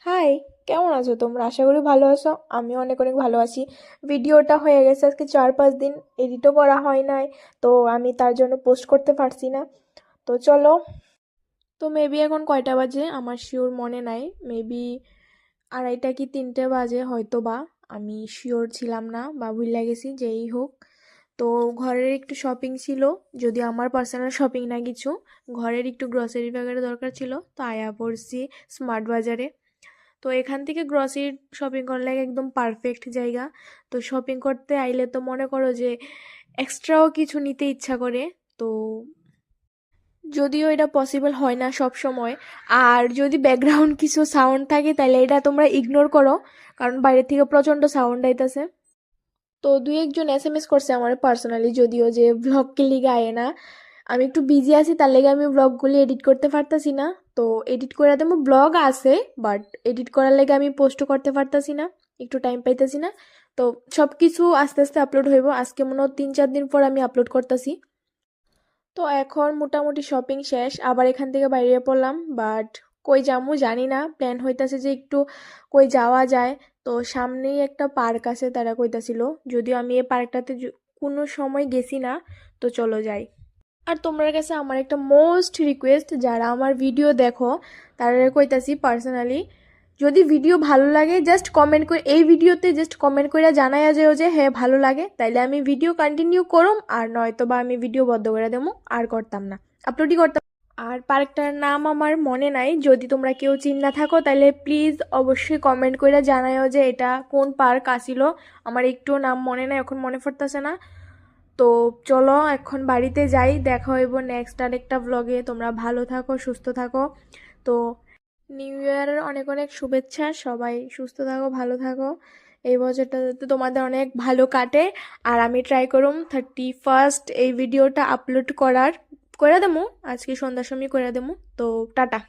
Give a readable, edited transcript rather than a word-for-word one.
High, কেমন আছো তোমরা? আশা করি ভালো আছো। আমি অনেক অনেক ভালো আছি। ভিডিওটা হয়ে গেছে আজকে 4-5 দিন, এডিটও করা হয় নাই, তো আমি তার জন্য পোস্ট করতে পারছি না। তো চলো, তো মেবি এখন কয়টা বাজে আমার শিওর মনে নাই। মেবি 2:30 কি 3টে বাজে হয়তো বা। আমি শিওর ছিলাম না বা ভুলে গেছি, যেই হোক। তো ঘরের একটু শপিং ছিল, যদি আমার পার্সোনাল শপিং না কিছু, ঘরের একটু গ্রসারি ব্যাগের দরকার ছিল, তো আয়া পড়ছি স্মার্ট বাজারে। তো এখান থেকে গ্রসারি শপিং করলে একদম পারফেক্ট জায়গা। তো শপিং করতে আইলে তো মনে করো যে এক্সট্রাও কিছু নিতে ইচ্ছা করে। তো যদিও এটা পসিবল হয় না সব সময়, আর যদি ব্যাকগ্রাউন্ড কিছু সাউন্ড থাকে তাহলে এটা তোমরা ইগনোর করো, কারণ বাইরে থেকে প্রচণ্ড সাউন্ড আইতাছে। তো দুই একজন এসএমএস করছে আমার পার্সোনালি, যদিও যে ভ্লগ কি লিগে আয় না। আমি একটু বিজি আছি, তার লেগে আমি ব্লগগুলি এডিট করতে পারতাছি না। তো এডিট করে দেবো, ব্লগ আছে, বাট এডিট করার লেগে আমি পোস্টও করতে পারতাছি না, একটু টাইম পাইতাছি না। তো সব কিছু আস্তে আস্তে আপলোড হইব, আজকে মনে হয় 3-4 দিন পর আমি আপলোড করতেছি। তো এখন মোটামুটি শপিং শেষ, আবার এখান থেকে বাইরে পড়লাম, বাট কই যামু জানি না। প্ল্যান হইতাছে যে একটু কই যাওয়া যায়। তো সামনেই একটা পার্ক আছে তারা কইতাছিল, যদিও আমি এই পার্কটাতে কোনো সময় গেছি না। তো চলো যাই। আর তোমার কাছে আমার একটা মোস্ট রিকোয়েস্ট, যারা আমার ভিডিও দেখো তারা কইতাছি পার্সোনালি, যদি ভিডিও ভালো লাগে জাস্ট কমেন্ট করে, এই ভিডিওতে জাস্ট কমেন্ট করে জানাইয়া যেও যে হ্যাঁ ভালো লাগে, তাইলে আমি ভিডিও কন্টিনিউ করুম, আর নয়তো বা আমি ভিডিও বন্ধ করে দেবো, আর করতাম না, আপলোডই করতাম। আর পার্কটার নাম আমার মনে নাই, যদি তোমরা কেউ চিন্না থাকো তাহলে প্লিজ অবশ্যই কমেন্ট করে জানাইও যে এটা কোন পার্ক আসিল। আমার একটু নাম মনে নাই, এখন মনে পড়তেছে না। তো চলো এখন বাড়িতে যাই, দেখা হইব নেক্সট আরেকটা ব্লগে। তোমরা ভালো থাকো, সুস্থ থাকো। তো নিউ ইয়ারের অনেক অনেক শুভেচ্ছা, সবাই সুস্থ থাকো, ভালো থাকো। এই বছরটা যাতে তোমাদের অনেক ভালো কাটে। আর আমি ট্রাই করুম 31st এই ভিডিওটা আপলোড করে দেবো, আজকে সন্ধ্যার সময় করে দেবো। তো টাটা।